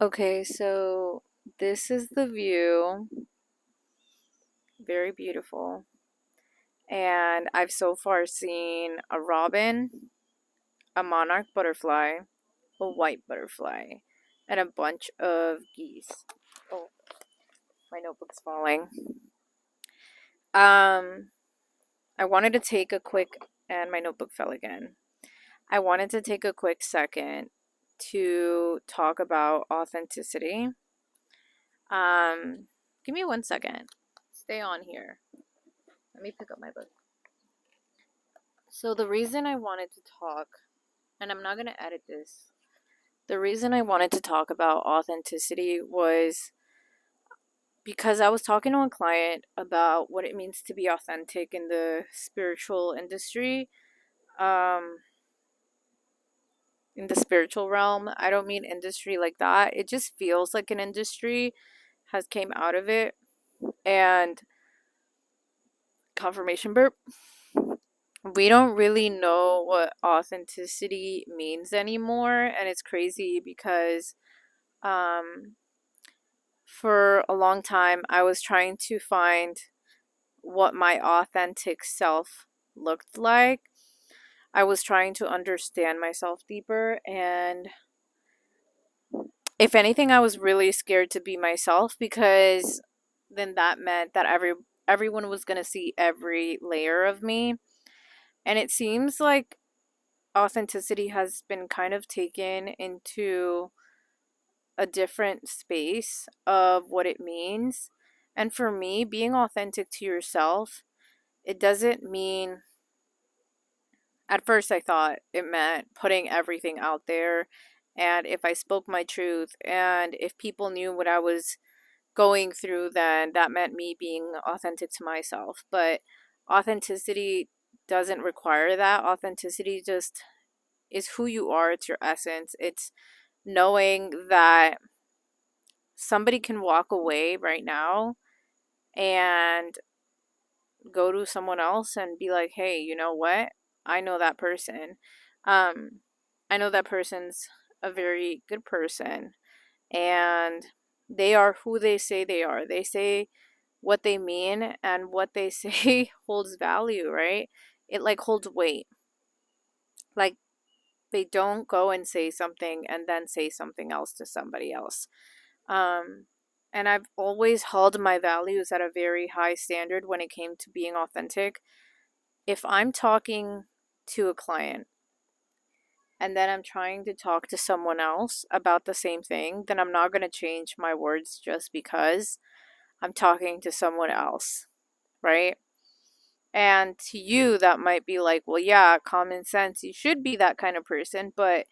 Okay, so this is the view. Very beautiful. And I've so far seen a robin, a monarch butterfly, a white butterfly, and a bunch of geese. Oh, my notebook's falling. Um, I wanted to take a quick, and my notebook fell again. I wanted to take a quick second to talk about authenticity. Um, Give me 1 second. Stay on here. Let me pick up my book. So the reason I wanted to talk, and I'm not going to edit this, the reason I wanted to talk about authenticity was because I was talking to a client about what it means to be authentic in the spiritual industry, um, in the spiritual realm. I don't mean industry like that. It just feels like an industry has came out of it. And confirmation burp. We don't really know what authenticity means anymore, and it's crazy because um for a long time I was trying to find what my authentic self looked like. I was trying to understand myself deeper, and if anything I was really scared to be myself because then that meant that everyone was going to see every layer of me. And it seems like authenticity has been kind of taken into a different space of what it means. And for me, being authentic to yourself, it doesn't mean, at first I thought it meant putting everything out there. And if I spoke my truth and if people knew what I was going through, then that meant me being authentic to myself. But authenticity doesn't require that. Authenticity just is who you are, it's your essence. It's knowing that somebody can walk away right now and go to someone else and be like, hey, you know what? I know that person. Um, I know that person's a very good person and they are who they say they are. They say what they mean and what they say holds value, right? It like holds weight. Like they don't go and say something and then say something else to somebody else. Um, and I've always held my values at a very high standard when it came to being authentic. If I'm talking to a client and then I'm trying to talk to someone else about the same thing, then I'm not going to change my words just because I'm talking to someone else, right? And to you, that might be like, well, yeah, common sense. You should be that kind of person, but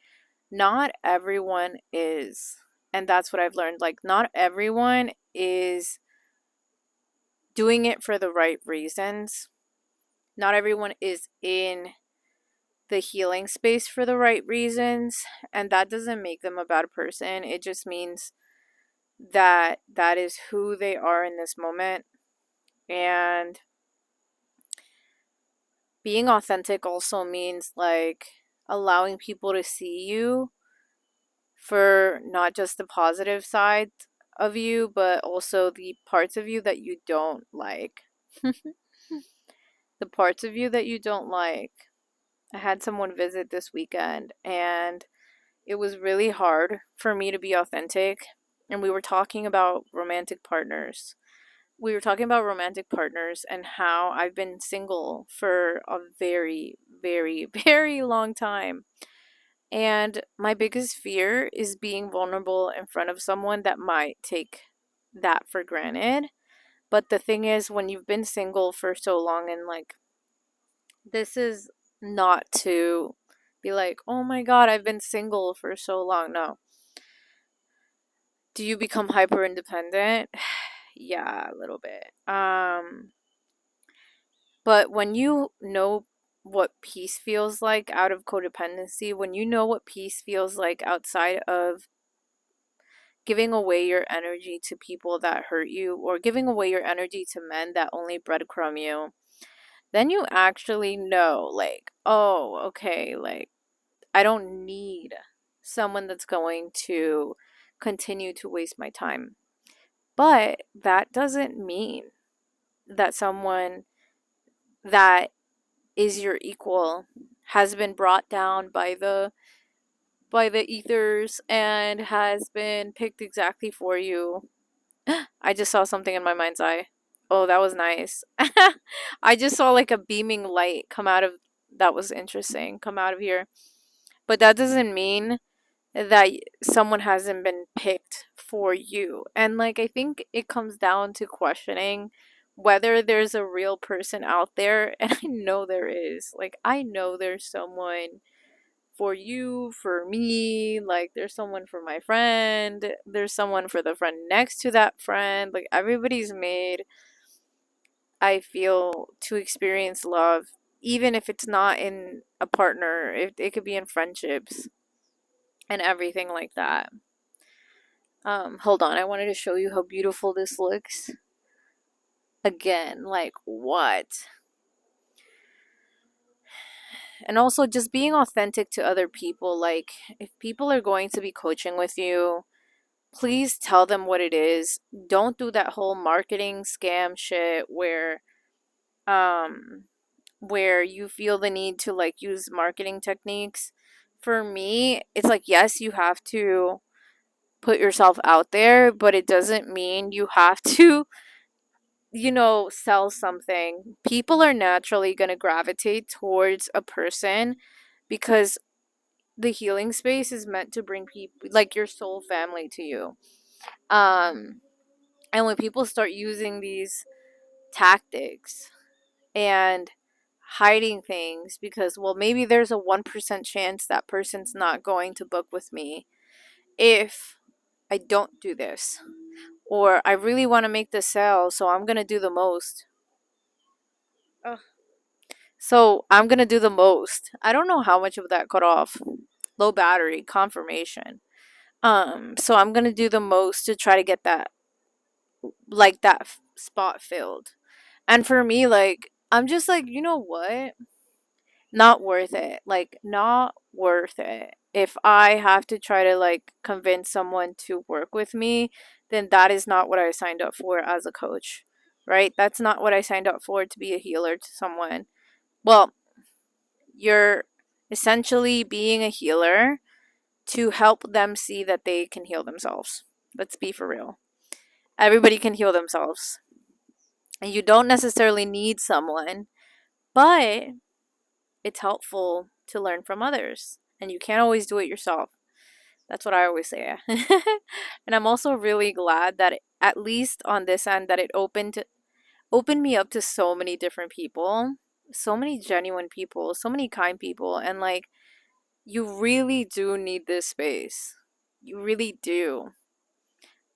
not everyone is. And that's what I've learned. Like, not everyone is doing it for the right reasons. Not everyone is in the healing space for the right reasons. And that doesn't make them a bad person. It just means that that is who they are in this moment. And being authentic also means like allowing people to see you for not just the positive side of you, but also the parts of you that you don't like. The parts of you that you don't like. I had someone visit this weekend and it was really hard for me to be authentic. And we were talking about romantic partners. We were talking about romantic partners and how I've been single for a very, very, very long time. And my biggest fear is being vulnerable in front of someone that might take that for granted. But the thing is, when you've been single for so long, and like, this is not to be like, oh my God, I've been single for so long. No. Do you become hyper independent? Yeah, a little bit. But when you know what peace feels like out of codependency, when you know what peace feels like outside of giving away your energy to people that hurt you or giving away your energy to men that only breadcrumb you, then you actually know, like, oh, okay, like, I don't need someone that's going to continue to waste my time. But that doesn't mean that someone that is your equal has been brought down by the ethers and has been picked exactly for you. I just saw something in my mind's eye. Oh, that was nice. I just saw like a beaming light come out of, that was interesting, come out of here. But that doesn't mean that someone hasn't been picked for you. And like, I think it comes down to questioning whether there's a real person out there. And I know there is. Like, I know there's someone for you, for me, like there's someone for my friend, there's someone for the friend next to that friend. Like, everybody's made, I feel, to experience love, even if it's not in a partner, it could be in friendships and everything like that. Hold on, I wanted to show you how beautiful this looks. Again, like, what? And also just being authentic to other people. Like, if people are going to be coaching with you, please tell them what it is. Don't do that whole marketing scam shit um where you feel the need to like use marketing techniques. For me, it's like, yes, you have to put yourself out there, but it doesn't mean you have to, sell something. People are naturally going to gravitate towards a person because the healing space is meant to bring people like your soul family to you. Um and when people start using these tactics and hiding things because, well, maybe there's a 1% chance that person's not going to book with me if I don't do this, or I really want to make this sale, so I'm going to do the most. Ugh. So I'm going to do the most. I don't know how much of that cut off. Low battery, confirmation. So I'm going to do the most to try to get that, like, that spot filled. And for me, like, I'm just like, you know what? Not worth it. Like, not worth it. If I have to try to like convince someone to work with me, then that is not what I signed up for as a coach, right? That's not what I signed up for, to be a healer to someone. Well, you're essentially being a healer to help them see that they can heal themselves. Let's be for real. Everybody can heal themselves. And you don't necessarily need someone, but it's helpful to learn from others. And you can't always do it yourself. That's what I always say. And I'm also really glad that at least on this end that it opened me up to so many different people, so many genuine people, so many kind people, and like, you really do need this space. You really do.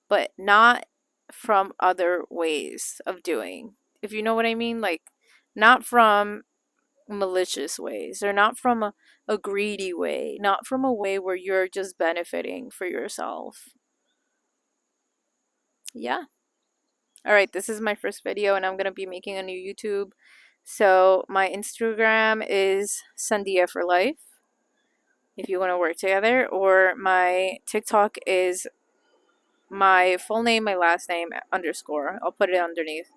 But not from other ways of doing. If you know what I mean, like, not from malicious ways, or not from a greedy way, not from a way where you're just benefiting for yourself. Yeah. All right, this is my first video and I'm going to be making a new YouTube. So my Instagram is Sandia for Life if you want to work together, or my TikTok is my full name, my last name, underscore. I'll put it underneath.